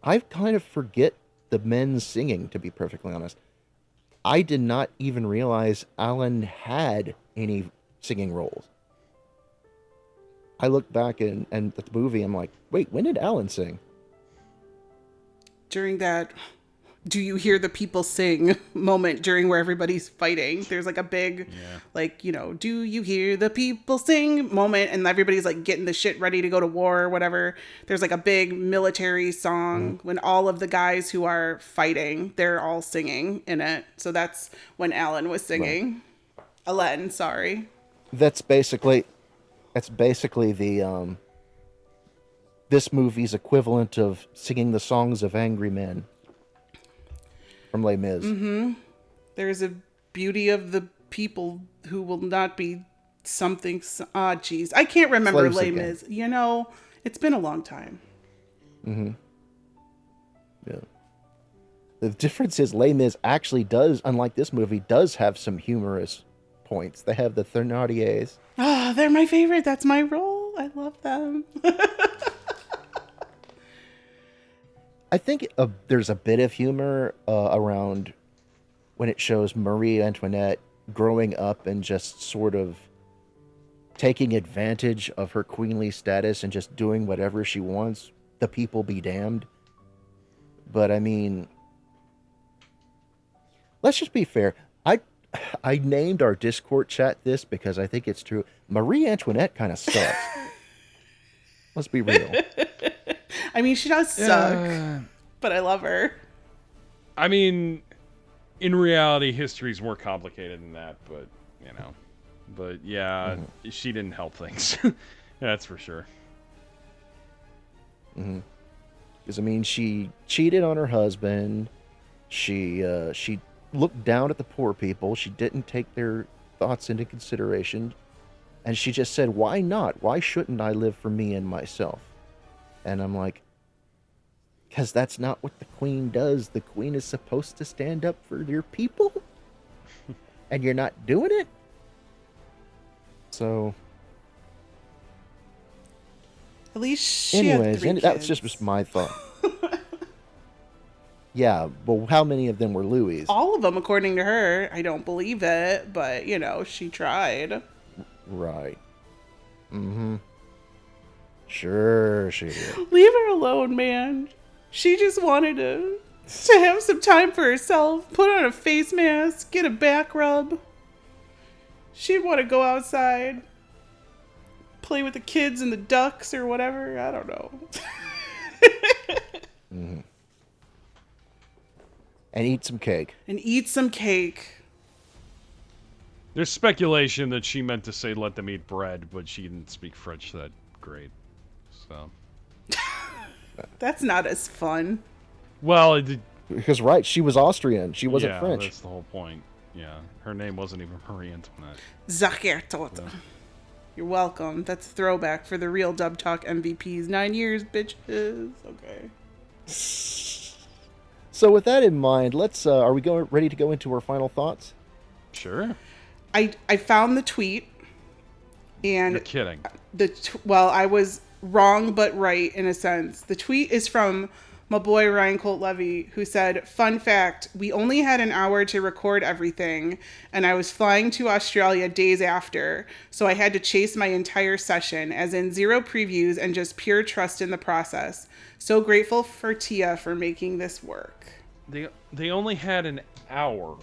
I kind of forget the men singing, to be perfectly honest. I did not even realize Alan had any singing roles. I look back and at the movie, I'm like, wait, when did Alan sing?
During that "do you hear the people sing" moment during where everybody's fighting, there's like a big like, you know, "do you hear the people sing" moment, and everybody's like getting the shit ready to go to war or whatever. There's like a big military song when all of the guys who are fighting, they're all singing in it. So that's when Alan was singing. Right. Alain, sorry.
That's basically the this movie's equivalent of singing the songs of angry men from Les Mis.
Mm-hmm. There's a beauty of the people who will not be something. Geez, I can't remember Les Mis. You know, it's been a long time.
Mm-hmm. Yeah. The difference is Les Mis actually does, unlike this movie, does have some humorous points. They have the Thénardiers.
They're my favorite. That's my role. I love them.
I think there's a bit of humor around when it shows Marie Antoinette growing up and just sort of taking advantage of her queenly status and just doing whatever she wants. The people be damned. But I mean, let's just be fair. I named our Discord chat this because I think it's true. Marie Antoinette kind of sucks. Let's be real.
I mean, she does suck, but I love her.
I mean, in reality, history's more complicated than that, but, you know. But, yeah, she didn't help things. That's for sure.
Mm-hmm. Because, I mean, she cheated on her husband. She looked down at the poor people. She didn't take their thoughts into consideration. And she just said, why not? Why shouldn't I live for me and myself? And I'm like, because that's not what the queen does. The queen is supposed to stand up for your people. And you're not doing it? So...
At least she had 3 kids.
That was just my thought. Yeah, but how many of them were Louis?
All of them, according to her. I don't believe it, but, you know, she tried.
Right. Mm-hmm. Sure she did.
Leave her alone, man. She just wanted to have some time for herself, put on a face mask, get a back rub. She'd want to go outside, play with the kids and the ducks or whatever. I don't know.
Mm-hmm. And eat some cake.
There's speculation that she meant to say let them eat bread, but she didn't speak French that great. So
that's not as fun.
Well,
because right, she was Austrian. She wasn't French.
That's the whole point. Yeah, her name wasn't even Marie Antoinette.
Zachertot. You're welcome. That's a throwback for the real Dub Talk MVPs. 9 years, bitches. Okay.
So with that in mind, let's. Are we ready to go into our final thoughts?
Sure.
I found the tweet, and
You're kidding.
Well, I was wrong but right in a sense. The tweet is from my boy Ryan Colt Levy, who said, "Fun fact, we only had an hour to record everything, and I was flying to Australia days after, so I had to chase my entire session, as in 0 previews and just pure trust in the process. So grateful for Tia for making this work."
They only had an hour.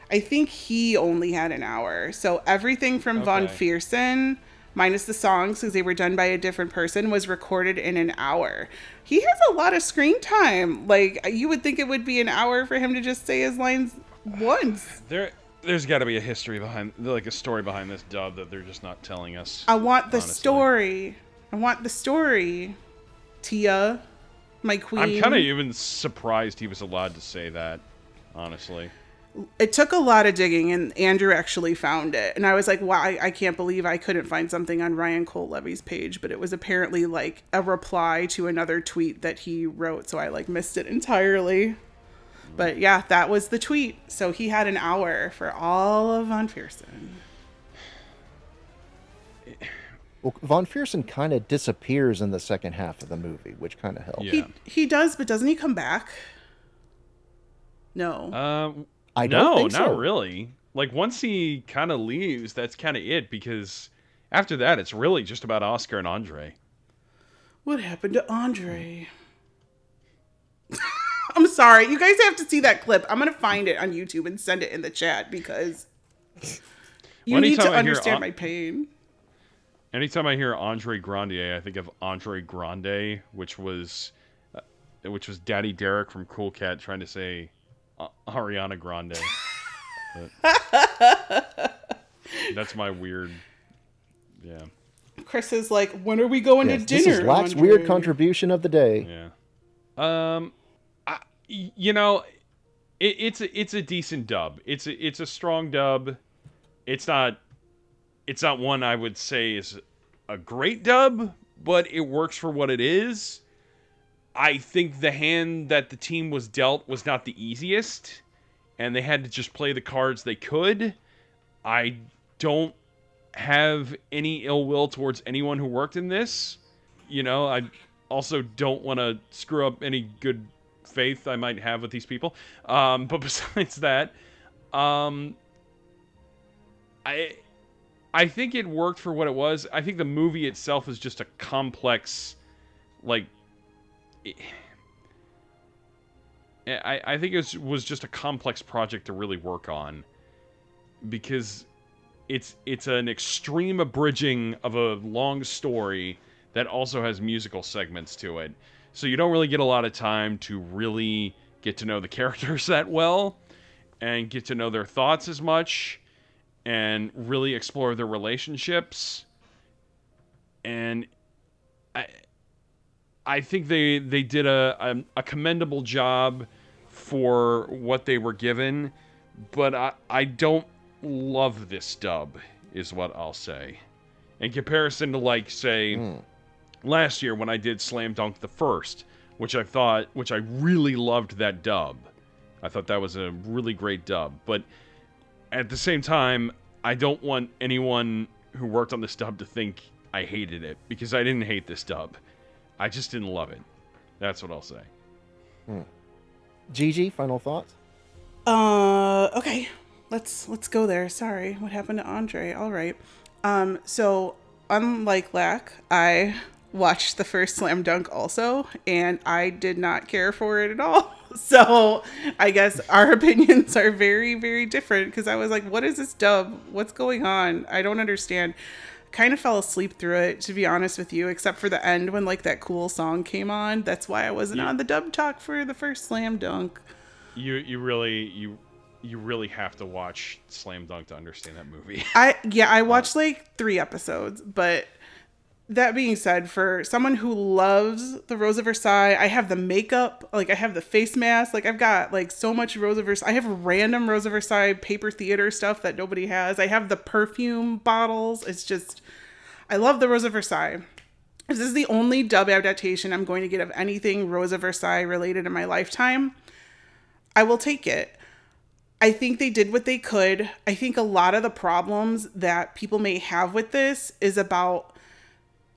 I think he only had an hour. So everything from Von
Okay.
Fiersen, minus the songs, because they were done by a different person, was recorded in an hour. He has a lot of screen time. Like, you would think it would be an hour for him to just say his lines once.
There's got to be a history behind, like a story behind this dub that they're just not telling us.
I want the
honestly.
story. I want the story. Tia, my queen.
I'm kind of even surprised he was allowed to say that, honestly.
It took a lot of digging, and Andrew actually found it. And I was like, wow, I can't believe I couldn't find something on Ryan Colt Levy's page, but it was apparently like a reply to another tweet that he wrote, so I like missed it entirely. But yeah, that was the tweet. So he had an hour for all of Von Fiersen.
Well, Von Fiersen kind of disappears in the second half of the movie, which kind of helps.
Yeah.
He does, but doesn't he come back? No.
I don't think so.
Not really. Like, once he kind of leaves, that's kind of it, because after that, it's really just about Oscar and Andre.
What happened to Andre? I'm sorry. You guys have to see that clip. I'm going to find it on YouTube and send it in the chat, because you need to understand my pain.
Anytime I hear Andre Grande, I think of Andre Grande, which was Daddy Derek from Cool Cat trying to say Ariana Grande. That's my weird. Yeah.
Chris is like, when are we going to dinner?
This is Lack's
Andre?
weird contribution of the day.
Yeah. It's a decent dub. It's a strong dub. It's not one I would say is a great dub, but it works for what it is. I think the hand that the team was dealt was not the easiest, and they had to just play the cards they could. I don't have any ill will towards anyone who worked in this. I also don't want to screw up any good faith I might have with these people. But besides that, I think it worked for what it was. I think the movie itself is just a complex, like... I think it was just a complex project to really work on, because it's an extreme abridging of a long story that also has musical segments to it. So you don't really get a lot of time to really get to know the characters that well, and get to know their thoughts as much, and really explore their relationships. And I think they did a commendable job for what they were given, but I don't love this dub, is what I'll say. In comparison to, like, say, last year when I did Slam Dunk the First, which I really loved that dub. I thought that was a really great dub. But at the same time, I don't want anyone who worked on this dub to think I hated it, because I didn't hate this dub. I just didn't love it. That's what I'll say.
Gigi, final thoughts?
Okay. Let's go there. Sorry. What happened to Andre? All right. So unlike Lack, I watched the first Slam Dunk also, and I did not care for it at all. So I guess our opinions are very, very different, because I was like, what is this dub? What's going on? I don't understand. Kind of fell asleep through it, to be honest with you, except for the end when like that cool song came on. That's why I wasn't on the dub talk for the first Slam Dunk.
You really have to watch Slam Dunk to understand that movie.
I watched like 3 episodes, but that being said, for someone who loves the Rose of Versailles, I have the makeup, like I have the face mask, like I've got like so much Rose of Versailles. I have random Rose of Versailles paper theater stuff that nobody has. I have the perfume bottles. It's just, I love the Rose of Versailles. If this is the only dub adaptation I'm going to get of anything Rose of Versailles related in my lifetime, I will take it. I think they did what they could. I think a lot of the problems that people may have with this is about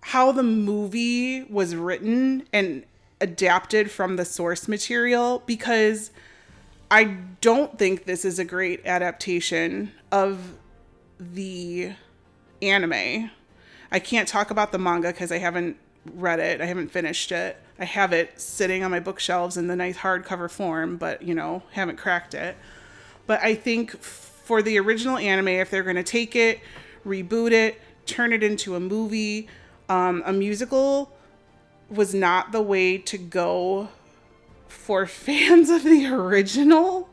how the movie was written and adapted from the source material, because I don't think this is a great adaptation of the anime. I can't talk about the manga because I haven't read it. I haven't finished it. I have it sitting on my bookshelves in the nice hardcover form, but, you know, haven't cracked it. But I think for the original anime, if they're going to take it, reboot it, turn it into a movie, a musical was not the way to go for fans of the original.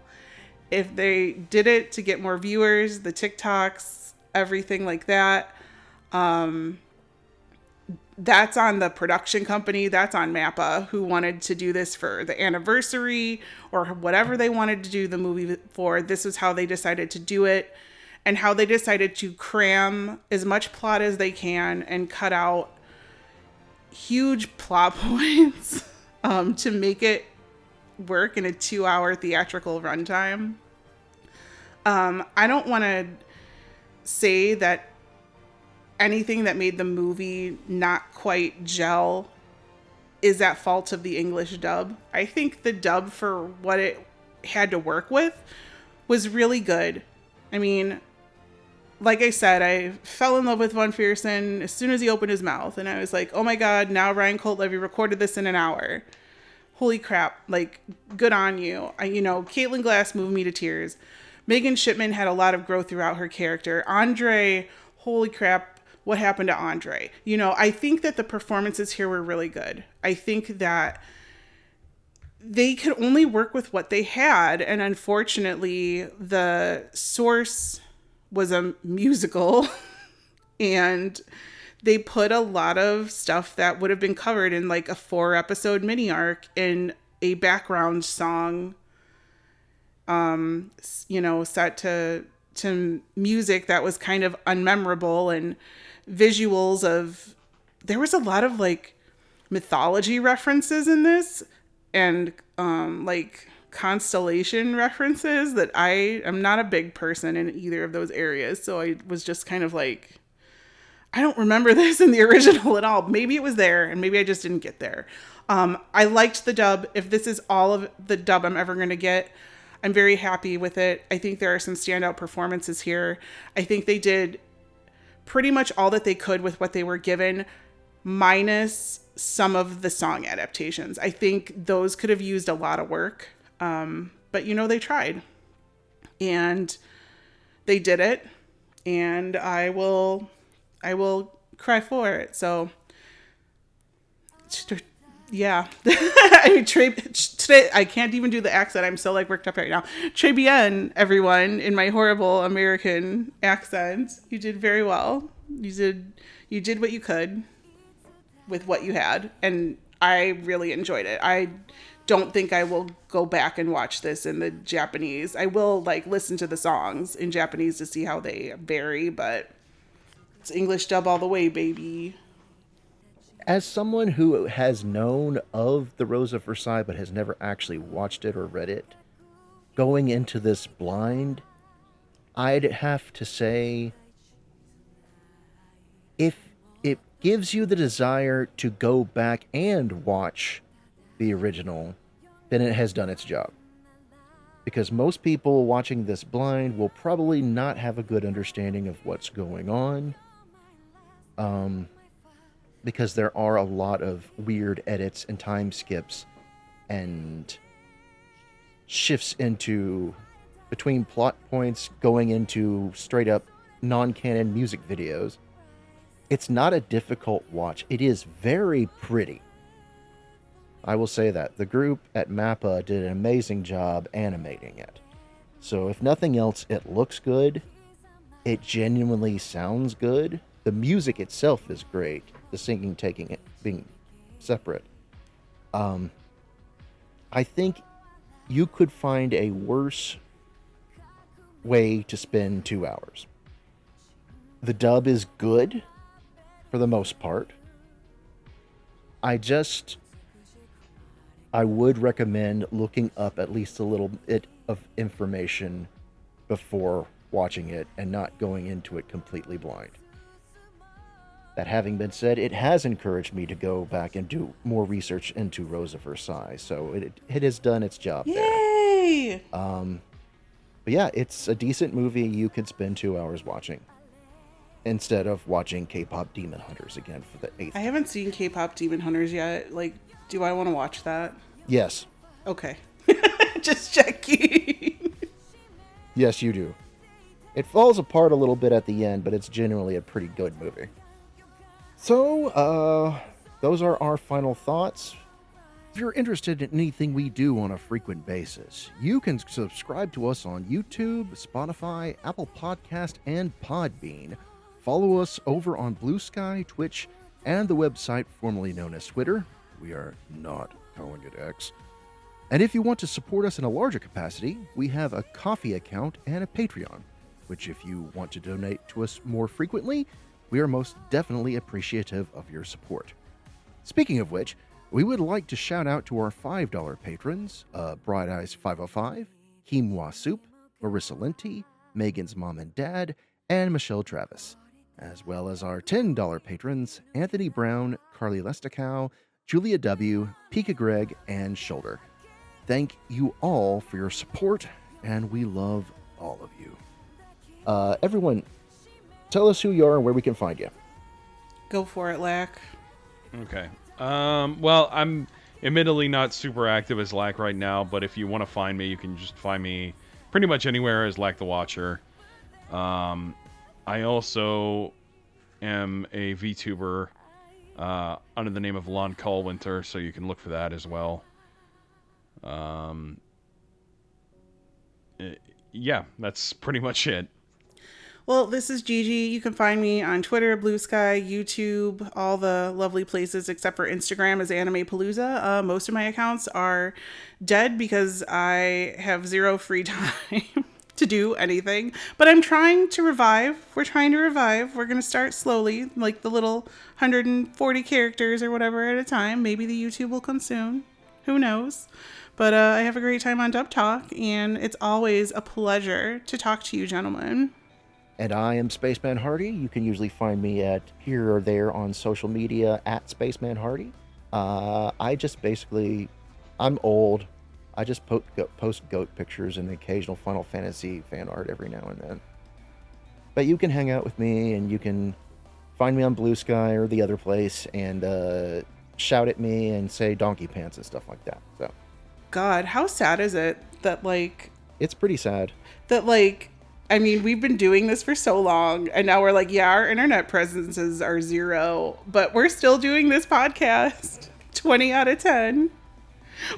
If they did it to get more viewers, the TikToks, everything like that, that's on the production company. That's on MAPPA, who wanted to do this for the anniversary or whatever they wanted to do the movie for. This was how they decided to do it, and how they decided to cram as much plot as they can and cut out huge plot points to make it work in a 2-hour theatrical runtime. I don't want to say that anything that made the movie not quite gel is at fault of the English dub. I think the dub, for what it had to work with, was really good. I mean, like I said, I fell in love with Von Fearson as soon as he opened his mouth, and I was like, oh my god, now Ryan Colt Levy recorded this in an hour. Holy crap, like, good on you. Caitlin Glass moved me to tears. Megan Shipman had a lot of growth throughout her character. Andre, holy crap, what happened to Andre? I think that the performances here were really good. I think that they could only work with what they had, and unfortunately, the source was a musical, and they put a lot of stuff that would have been covered in like a 4-episode mini arc in a background song, set to music that was kind of unmemorable, and visuals of, there was a lot of like mythology references in this, and like constellation references that I am not a big person in either of those areas. So I was just kind of like, I don't remember this in the original at all. Maybe it was there and maybe I just didn't get there. I liked the dub. If this is all of the dub I'm ever going to get, I'm very happy with it. I think there are some standout performances here. I think they did pretty much all that they could with what they were given, minus some of the song adaptations. I think those could have used a lot of work. But they tried, and they did it, and I will cry for it. So yeah. I mean, today I can't even do the accent. I'm so like worked up right now. Très bien, everyone, in my horrible American accent. You did very well. You did what you could with what you had, and I really enjoyed it. I don't think I will go back and watch this in the Japanese. I will like listen to the songs in Japanese to see how they vary, but it's English dub all the way, baby.
As someone who has known of the Rose of Versailles but has never actually watched it or read it, going into this blind, I'd have to say, if it gives you the desire to go back and watch the original, then it has done its job. Because most people watching this blind will probably not have a good understanding of what's going on. Because there are a lot of weird edits and time skips and shifts between plot points going into straight up non-canon music videos. It's not a difficult watch. It is very pretty. I will say that. The group at MAPPA did an amazing job animating it. So if nothing else, it looks good. It genuinely sounds good. The music itself is great. The singing, taking it, being separate. I think you could find a worse way to spend 2 hours. The dub is good for the most part. I would recommend looking up at least a little bit of information before watching it and not going into it completely blind. That having been said, it has encouraged me to go back and do more research into Rose of Versailles, so it has done its job there.
Yay!
But yeah, it's a decent movie you could spend 2 hours watching instead of watching K-pop Demon Hunters again for the 8th.
I haven't seen K-pop Demon Hunters yet. Like, do I want to watch that?
Yes.
Okay. Just checking.
Yes, you do. It falls apart a little bit at the end, but it's generally a pretty good movie. So, those are our final thoughts. If you're interested in anything we do on a frequent basis, you can subscribe to us on YouTube, Spotify, Apple Podcast, and Podbean. Follow us over on Blue Sky, Twitch, and the website formerly known as Twitter. We are not calling it X. And if you want to support us in a larger capacity, we have a Ko-fi account and a Patreon, which if you want to donate to us more frequently, we are most definitely appreciative of your support. Speaking of which, we would like to shout out to our $5 patrons, Bright Eyes 505, Quinoa Soup, Marissa Linty, Megan's Mom and Dad, and Michelle Travis, as well as our $10 patrons, Anthony Brown, Carly Lesticow, Julia W., Pika Greg, and Shoulder. Thank you all for your support, and we love all of you. Everyone, tell us who you are and where we can find you.
Go for it, Lack.
Okay. Well, I'm admittedly not super active as Lack right now, but if you want to find me, you can just find me pretty much anywhere as Lack the Watcher. I also am a VTuber under the name of Lon Callwinter, so you can look for that as well. Yeah, that's pretty much it.
Well, this is Gigi. You can find me on Twitter, Blue Sky, YouTube, all the lovely places except for Instagram as Anime Palooza. Most of my accounts are dead because I have zero free time to do anything. But I'm trying to revive. We're trying to revive. We're going to start slowly, like the little 140 characters or whatever at a time. Maybe the YouTube will come soon. Who knows? But I have a great time on Dub Talk, and it's always a pleasure to talk to you, gentlemen.
And I am Spaceman Hardy. You can usually find me at here or there on social media at Spaceman Hardy. I just basically, I'm old. I just post goat pictures and occasional Final Fantasy fan art every now and then. But you can hang out with me and you can find me on Blue Sky or the other place and shout at me and say donkey pants and stuff like that. So,
God, how sad is it that, like...
It's pretty sad.
That, like... I mean, we've been doing this for so long, and now we're like, yeah, our internet presences are 0, but we're still doing this podcast. 20 out of 10.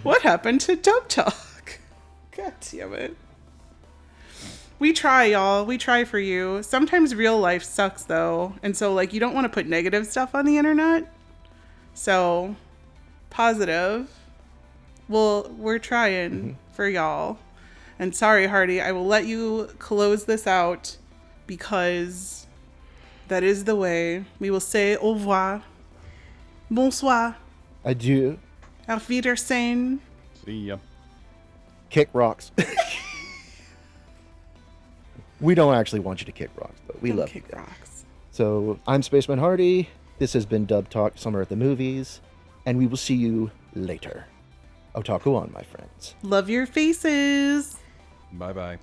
What happened to Dub Talk? God damn it. We try, y'all. We try for you. Sometimes real life sucks, though, and so, like, you don't want to put negative stuff on the internet. So, positive. Well, we're trying for y'all. And sorry, Hardy, I will let you close this out because that is the way. We will say au revoir, bonsoir,
Adieu.
auf Wiedersehen.
See ya.
Kick rocks. We don't actually want you to kick rocks, but we love
kick
you.
rocks.
So I'm Spaceman Hardy. This has been Dub Talk Summer at the Movies, and we will see you later. Otaku on, my friends.
Love your faces.
Bye-bye.